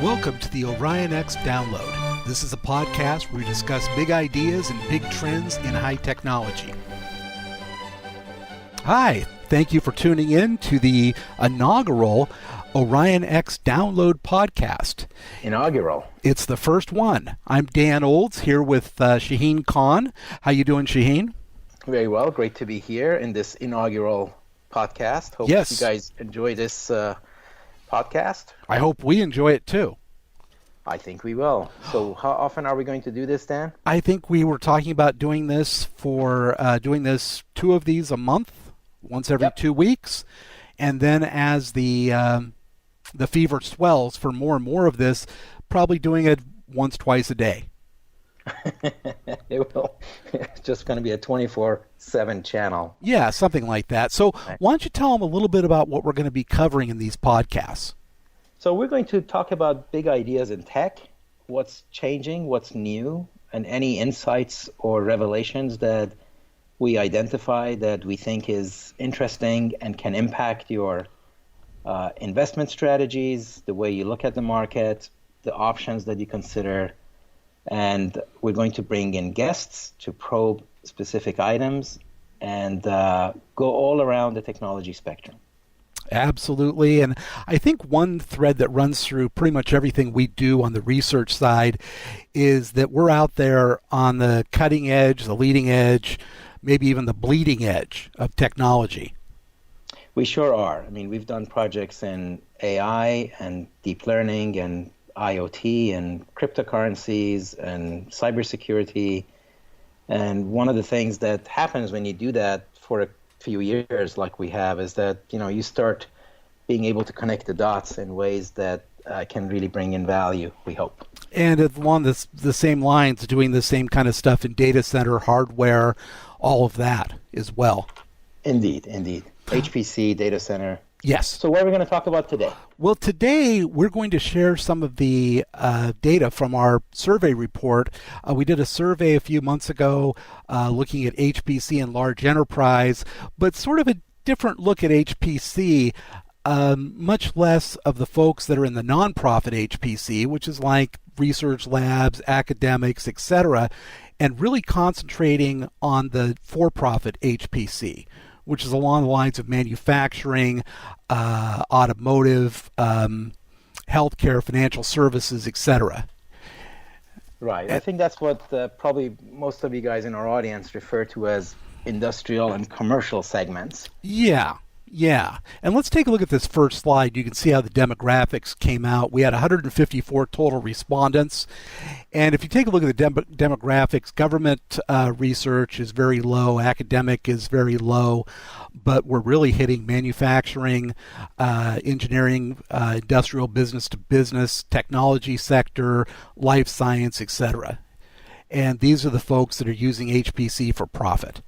Welcome to the OrionX Download. This is a podcast where we discuss big ideas and big trends in high technology. Hi, thank you for tuning in to the inaugural OrionX Download podcast. Inaugural. It's the first one. I'm Dan Olds here with Shahin Khan. How you doing, Shahin? Very well. Great to be here in this inaugural podcast. Hope Yes. you guys enjoy this podcast. I hope we enjoy it too. I think we will. So how often are we going to do this, Dan? I think we were talking about doing this two of these a month, once every 2 weeks, and then as the fever swells for more and more of this, probably doing it once, twice a day. It will. It's just going to be a 24/7 channel. Yeah, something like that. So why don't you tell them a little bit about what we're going to be covering in these podcasts? So we're going to talk about big ideas in tech, what's changing, what's new, and any insights or revelations that we identify that we think is interesting and can impact your investment strategies, the way you look at the market, the options that you consider. And we're going to bring in guests to probe specific items and go all around the technology spectrum. Absolutely. And I think one thread that runs through pretty much everything we do on the research side is that we're out there on the cutting edge, the leading edge, maybe even the bleeding edge of technology. We sure are. I mean, we've done projects in AI and deep learning and IoT and cryptocurrencies and cybersecurity. And one of the things that happens when you do that for a few years like we have is that, you start being able to connect the dots in ways that can really bring in value, we hope. And along the same lines, doing the same kind of stuff in data center, hardware, all of that as well. Indeed. HPC, data center. Yes. So what are we going to talk about today? Well, today we're going to share some of the data from our survey report. We did a survey a few months ago looking at HPC and large enterprise, but sort of a different look at HPC, much less of the folks that are in the nonprofit HPC, which is like research labs, academics, etc., and really concentrating on the for-profit HPC, which is along the lines of manufacturing, automotive, healthcare, financial services, etc. Right. I think that's what probably most of you guys in our audience refer to as industrial and commercial segments. Yeah. And let's take a look at this first slide. You can see how the demographics came out. We had 154 total respondents. And if you take a look at the demographics, government research is very low, academic is very low, but we're really hitting manufacturing, engineering, industrial business to business, technology sector, life science, etc. And these are the folks that are using HPC for profit.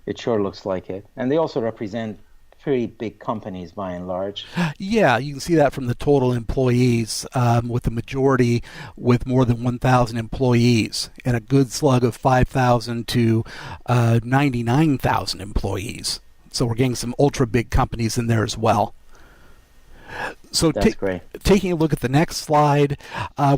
It sure looks like it. And they also represent pretty big companies by and large. Yeah, you can see that from the total employees, with the majority with more than 1,000 employees and a good slug of 5,000 to 99,000 employees. So we're getting some ultra big companies in there as well. So That's great. Taking a look at the next slide,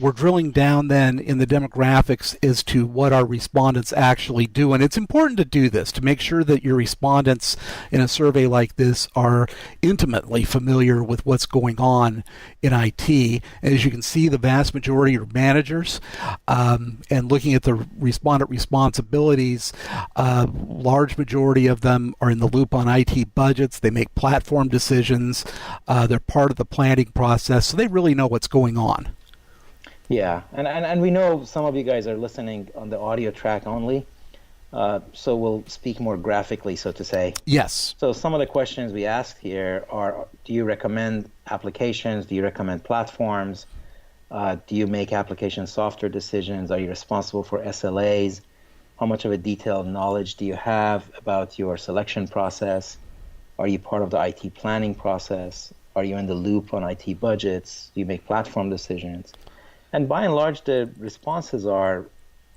we're drilling down then in the demographics as to what our respondents actually do. And it's important to do this to make sure that your respondents in a survey like this are intimately familiar with what's going on in IT. As you can see, the vast majority are managers. And looking at the respondent responsibilities, large majority of them are in the loop on IT budgets. They make platform decisions. They're part of the planning process, so they really know what's going on. Yeah, and we know some of you guys are listening on the audio track only, so we'll speak more graphically, so to say. Yes. So some of the questions we asked here are, do you recommend applications? Do you recommend platforms? Do you make application software decisions? Are you responsible for SLAs? How much of a detailed knowledge do you have about your selection process? Are you part of the IT planning process? Are you in the loop on IT budgets? Do you make platform decisions? And by and large, the responses are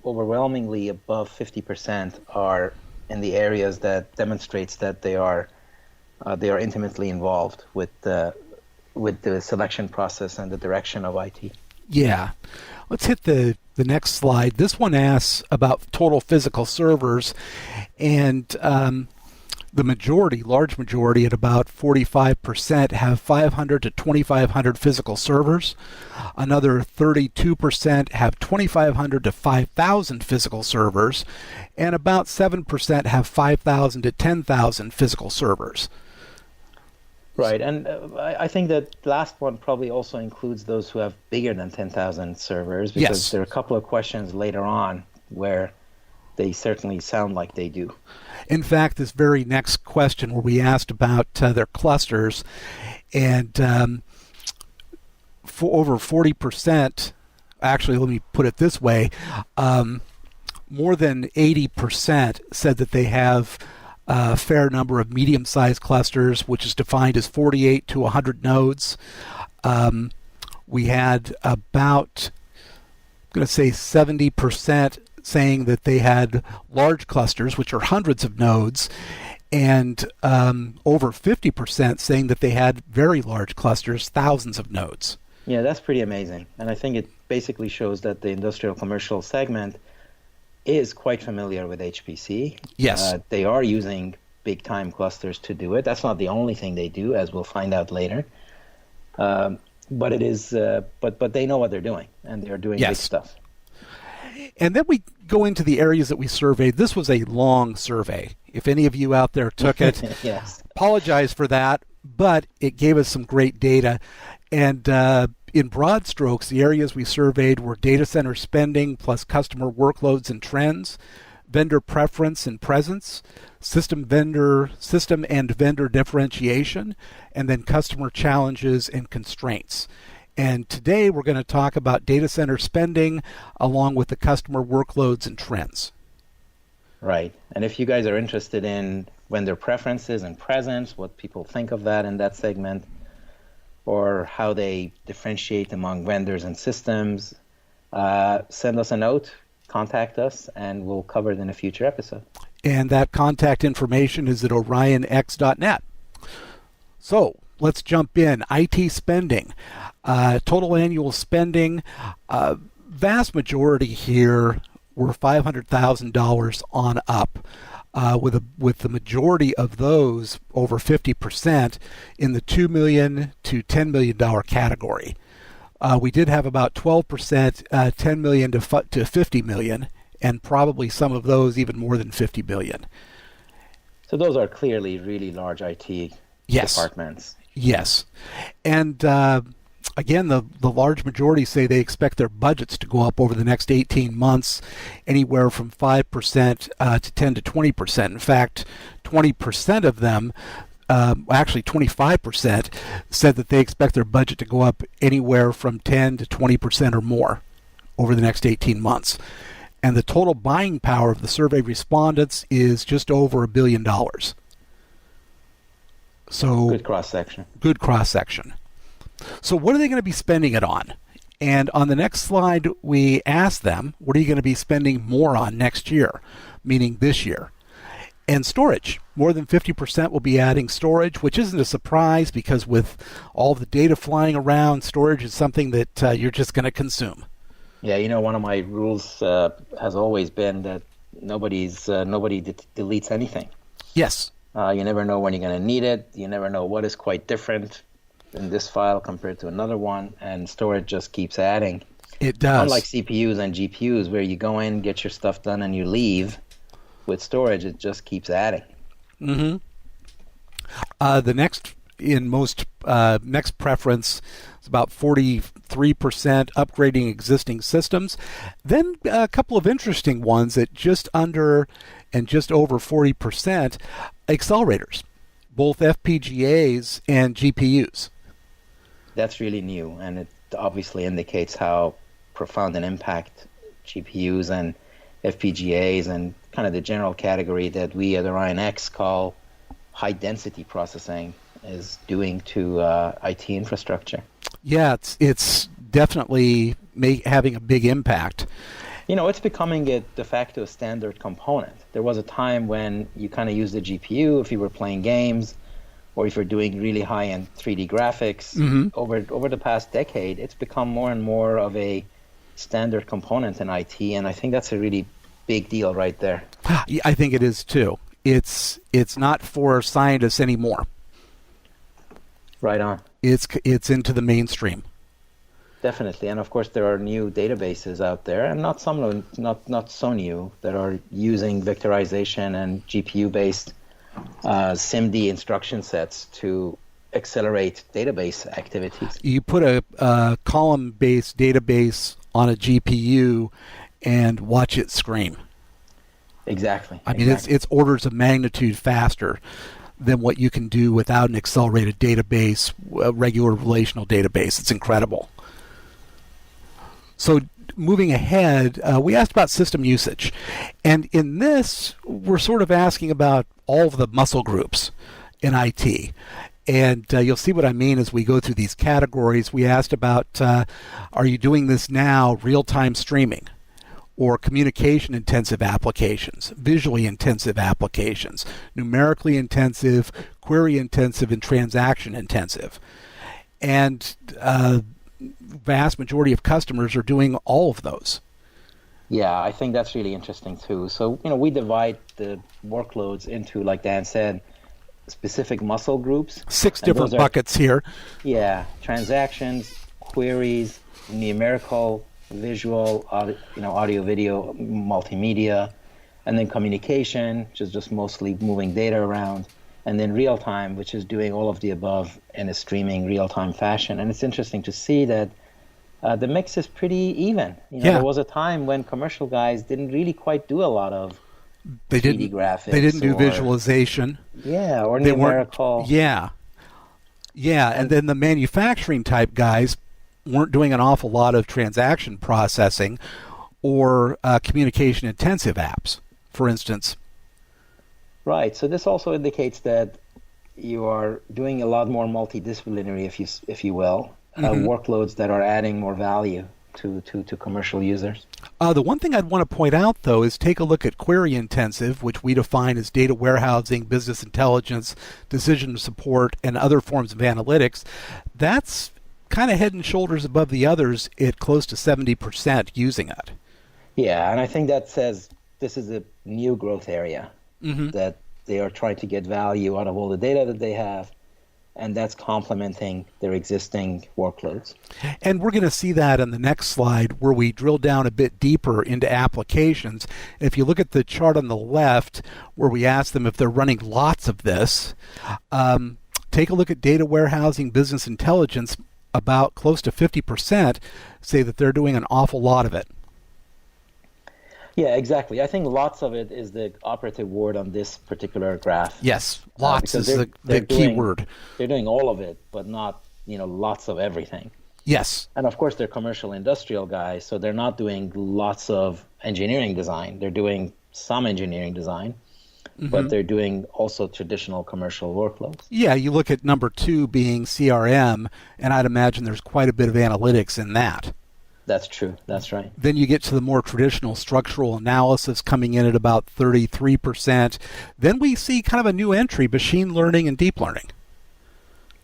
overwhelmingly above 50% are in the areas that demonstrates that they are intimately involved with with the selection process and the direction of IT. Yeah. Let's hit the next slide. This one asks about total physical servers, and the majority, large majority, at about 45%, have 500 to 2,500 physical servers. Another 32% have 2,500 to 5,000 physical servers, and about 7% have 5,000 to 10,000 physical servers. Right, and I think that last one probably also includes those who have bigger than 10,000 servers, because there are a couple of questions later on where they certainly sound like they do. In fact, this very next question where we asked about their clusters, and for over 40%, actually, let me put it this way, more than 80% said that they have a fair number of medium-sized clusters, which is defined as 48 to 100 nodes. We had about, I'm going to say 70% saying that they had large clusters, which are hundreds of nodes, and over 50% saying that they had very large clusters, thousands of nodes. Yeah, that's pretty amazing. And I think it basically shows that the industrial commercial segment is quite familiar with HPC. Yes. They are using big time clusters to do it. That's not the only thing they do, as we'll find out later. But it is, but they know what they're doing, and they're doing big stuff. And then we go into the areas that we surveyed. This was a long survey. If any of you out there took it, yes. Apologize for that, but it gave us some great data. And in broad strokes, the areas we surveyed were data center spending plus customer workloads and trends, vendor preference and presence, system and vendor differentiation, and then customer challenges and constraints. And today we're going to talk about data center spending along with the customer workloads and trends. Right. And if you guys are interested in vendor preferences and presence, what people think of that in that segment, or how they differentiate among vendors and systems, send us a note, contact us, and we'll cover it in a future episode. And that contact information is at OrionX.net. So let's jump in. IT spending. Total annual spending, vast majority here were $500,000 on up, with the majority of those, over 50%, in the $2 million to $10 million category. We did have about 12%, $10 million to $50 million, and probably some of those even more than $50 million. So those are clearly really large IT departments. Yes. And again, the large majority say they expect their budgets to go up over the next 18 months, anywhere from 5% to 10 to 20%. In fact, 20% of them, actually 25%, said that they expect their budget to go up anywhere from 10 to 20% or more over the next 18 months. And the total buying power of the survey respondents is just over $1 billion. So good cross-section. Good cross-section. So what are they going to be spending it on? And on the next slide, we asked them, what are you going to be spending more on next year, meaning this year? And storage. More than 50% will be adding storage, which isn't a surprise because with all the data flying around, storage is something that you're just going to consume. Yeah, one of my rules has always been that nobody deletes anything. Yes. You never know when you're going to need it. You never know what is quite different in this file compared to another one, and storage just keeps adding. It does. Unlike CPUs and GPUs, where you go in, get your stuff done, and you leave, with storage, it just keeps adding. Mm-hmm. The next preference is about 43% upgrading existing systems. Then a couple of interesting ones at just under and just over 40%, accelerators, both FPGAs and GPUs. That's really new, and it obviously indicates how profound an impact GPUs and FPGAs and kind of the general category that we at OrionX call high-density processing is doing to IT infrastructure. Yeah, it's definitely having a big impact. It's becoming a de facto standard component. There was a time when you kind of used a GPU if you were playing games, or if you're doing really high-end 3D graphics, over the past decade, it's become more and more of a standard component in IT, and I think that's a really big deal right there. I think it is too. It's not for scientists anymore. Right on. It's into the mainstream. Definitely, and of course there are new databases out there, and not so new, that are using vectorization and GPU-based SIMD instruction sets to accelerate database activities. You put a column-based database on a GPU and watch it scream. Exactly. I mean, it's orders of magnitude faster than what you can do without an accelerated database, a regular relational database. It's incredible. So moving ahead, we asked about system usage. And in this, we're sort of asking about all of the muscle groups in IT. And you'll see what I mean as we go through these categories. We asked about, are you doing this now, real-time streaming, or communication-intensive applications, visually intensive applications, numerically intensive, query-intensive, and transaction-intensive. And vast majority of customers are doing all of those. Yeah, I think that's really interesting too. So, we divide the workloads into, like Dan said, specific muscle groups. 6 different buckets here. Yeah, transactions, queries, numerical, visual, audio, video, multimedia, and then communication, which is just mostly moving data around, and then real time, which is doing all of the above in a streaming real-time fashion. And it's interesting to see that the mix is pretty even. There was a time when commercial guys didn't really quite do a lot of 3D graphics. They didn't do visualization. Yeah, or numerical. Yeah, and then the manufacturing type guys weren't doing an awful lot of transaction processing or communication intensive apps, for instance. Right. So this also indicates that you are doing a lot more multidisciplinary, if you will, workloads that are adding more value to commercial users. The one thing I'd want to point out, though, is take a look at query intensive, which we define as data warehousing, business intelligence, decision support, and other forms of analytics. That's kind of head and shoulders above the others at close to 70% using it. Yeah, and I think that says this is a new growth area, that they are trying to get value out of all the data that they have, and that's complementing their existing workloads. And we're going to see that in the next slide where we drill down a bit deeper into applications. If you look at the chart on the left where we ask them if they're running lots of this, take a look at data warehousing, business intelligence. About close to 50% say that they're doing an awful lot of it. Yeah, exactly. I think lots of it is the operative word on this particular graph. Yes, lots is the key word. They're doing all of it, but not, lots of everything. Yes. And of course, they're commercial industrial guys, so they're not doing lots of engineering design. They're doing some engineering design, but they're doing also traditional commercial workloads. Yeah, you look at number 2 being CRM, and I'd imagine there's quite a bit of analytics in that. That's true. That's right. Then you get to the more traditional structural analysis coming in at about 33%. Then we see kind of a new entry, machine learning and deep learning.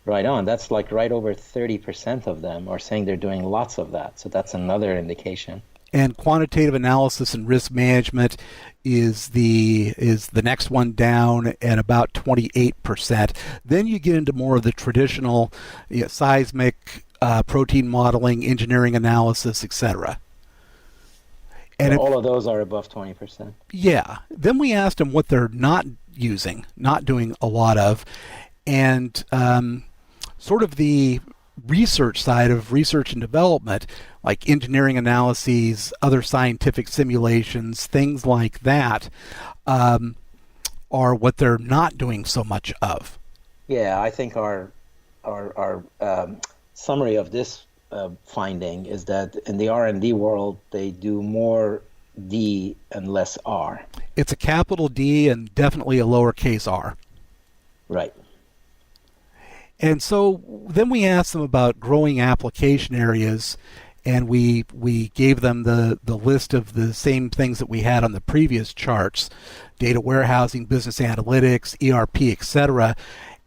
Right on. That's like right over 30% of them are saying they're doing lots of that. So that's another indication. And quantitative analysis and risk management is the next one down at about 28%. Then you get into more of the traditional seismic, protein modeling, engineering analysis, etc. And all of those are above 20%. Yeah. Then we asked them what they're not using, not doing a lot of, and sort of the research side of research and development, like engineering analyses, other scientific simulations, things like that, are what they're not doing so much of. Yeah, I think our summary of this finding is that in the R&D world, they do more D and less R. It's a capital D and definitely a lowercase r. Right. And so then we asked them about growing application areas, and we gave them the list of the same things that we had on the previous charts: data warehousing, business analytics, ERP, etc.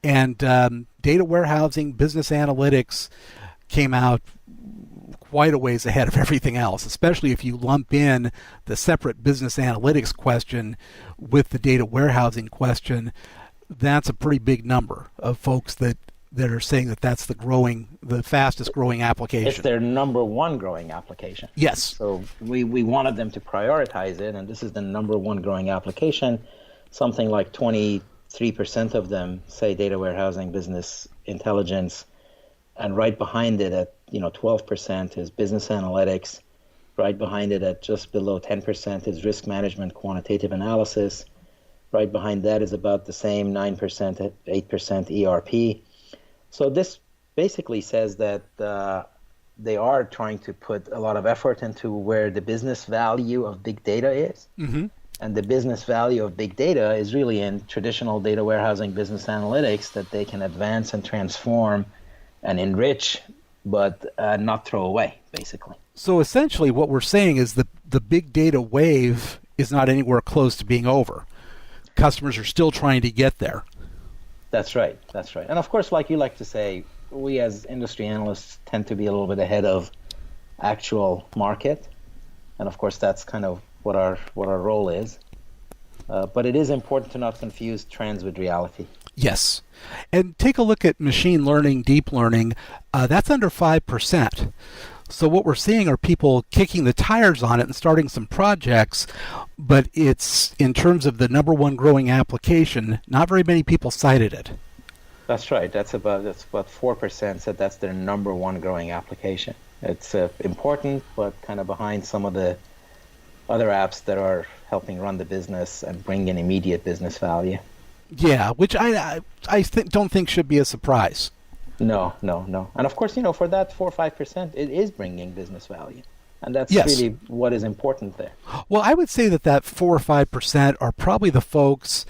And data warehousing, business analytics came out quite a ways ahead of everything else, especially if you lump in the separate business analytics question with the data warehousing question. That's a pretty big number of folks that are saying that that's the fastest growing application. It's their number one growing application. Yes. So we wanted them to prioritize it, and this is the number one growing application. Something like 23% of them say data warehousing, business intelligence, and right behind it at 12% is business analytics. Right behind it at just below 10% is risk management, quantitative analysis. Right behind that is about the same, 9% at 8% ERP. So this basically says that they are trying to put a lot of effort into where the business value of big data is. Mm-hmm. And the business value of big data is really in traditional data warehousing, business analytics that they can advance and transform and enrich, but not throw away, basically. So essentially what we're saying is the big data wave is not anywhere close to being over. Customers are still trying to get there. That's right. And of course, like you like to say, we as industry analysts tend to be a little bit ahead of actual market. And of course, that's kind of what our role is. But it is important to not confuse trends with reality. Yes. And take a look at machine learning, deep learning. That's under 5%. So what we're seeing are people kicking the tires on it and starting some projects, but it's, in terms of the number one growing application, not very many people cited it. That's right. That's about 4% said that's their number one growing application. It's important, but kind of behind some of the other apps that are helping run the business and bring in immediate business value. Yeah, which I don't think should be a surprise. No. And of course, for that 4 or 5%, it is bringing business value. And that's really what is important there. Well, I would say that 4 or 5% are probably the folks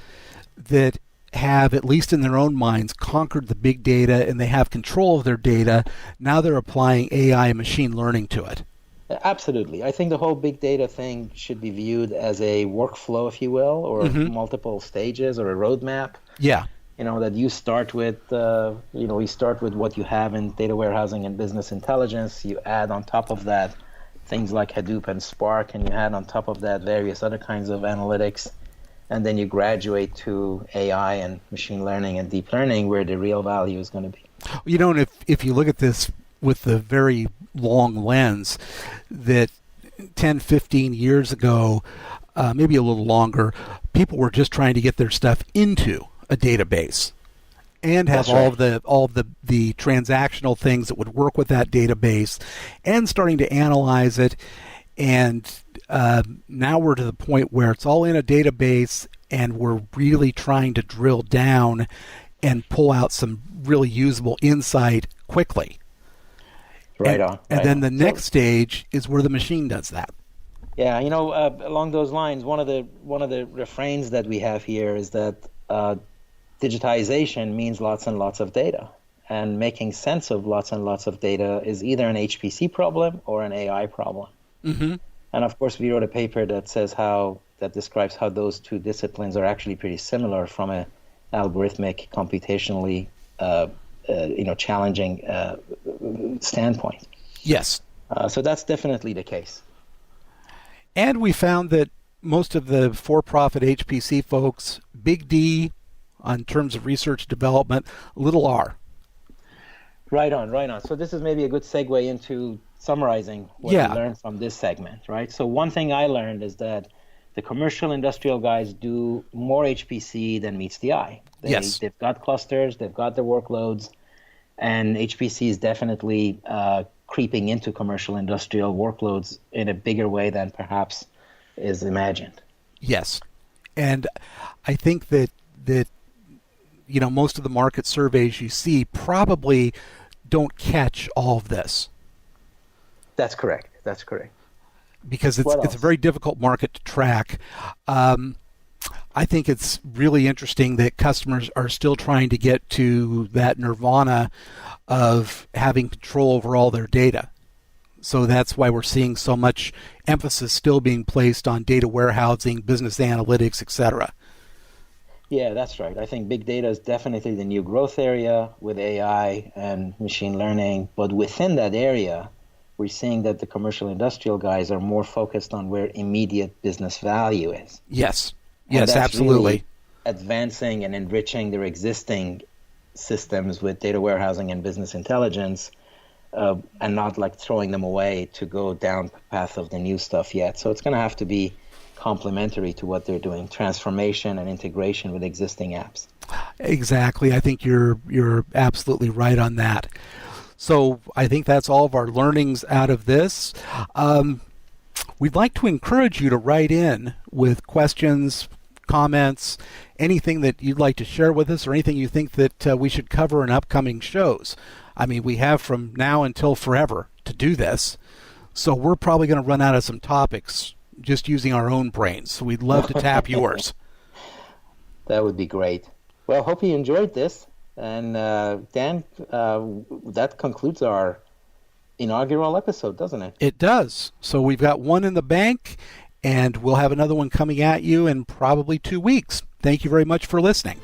that have, at least in their own minds, conquered the big data and they have control of their data. Now they're applying AI and machine learning to it. Absolutely. I think the whole big data thing should be viewed as a workflow, if you will, or multiple stages or a roadmap. Yeah. That you start with, we start with what you have in data warehousing and business intelligence. You add on top of that things like Hadoop and Spark, and you add on top of that various other kinds of analytics. And then you graduate to AI and machine learning and deep learning, where the real value is going to be. And if you look at this with the very long lens, that 10, 15 years ago, maybe a little longer, people were just trying to get their stuff into a database and have all of the transactional things that would work with that database, and starting to analyze it. And now we're to the point where it's all in a database, and we're really trying to drill down and pull out some really usable insight quickly. And then the next stage is where the machine does that. Yeah, along those lines, one of the refrains that we have here is that digitization means lots and lots of data, and making sense of lots and lots of data is either an HPC problem or an AI problem. Mm-hmm. And of course, we wrote a paper that describes how those two disciplines are actually pretty similar from a algorithmic, computationally, challenging standpoint. Yes. So that's definitely the case. And we found that most of the for-profit HPC folks, big D on terms of research development, little R. Right on. So this is maybe a good segue into summarizing what we learned from this segment, right? So one thing I learned is that the commercial industrial guys do more HPC than meets the eye. They've got clusters, they've got their workloads, and HPC is definitely creeping into commercial industrial workloads in a bigger way than perhaps is imagined. Yes. And I think that most of the market surveys you see probably don't catch all of this. That's correct. Because it's a very difficult market to track. I think it's really interesting that customers are still trying to get to that nirvana of having control over all their data. So that's why we're seeing so much emphasis still being placed on data warehousing, business analytics, etc. Yeah, that's right. I think big data is definitely the new growth area with AI and machine learning. But within that area, we're seeing that the commercial industrial guys are more focused on where immediate business value is. Yes. And Yes, that's absolutely. really advancing and enriching their existing systems with data warehousing and business intelligence, and not like throwing them away to go down the path of the new stuff yet. So it's going to have to be complementary to what they're doing, transformation and integration with existing apps. Exactly. I think you're absolutely right on that. So I think that's all of our learnings out of this. We'd like to encourage you to write in with questions, comments, anything that you'd like to share with us, or anything you think that we should cover in upcoming shows. I mean, we have from now until forever to do this, so we're probably going to run out of some topics just using our own brains. So we'd love to tap yours. That would be great. Well, hope you enjoyed this. And Dan, that concludes our inaugural episode, doesn't it? It does. So we've got one in the bank, and we'll have another one coming at you in probably 2 weeks. Thank you very much for listening.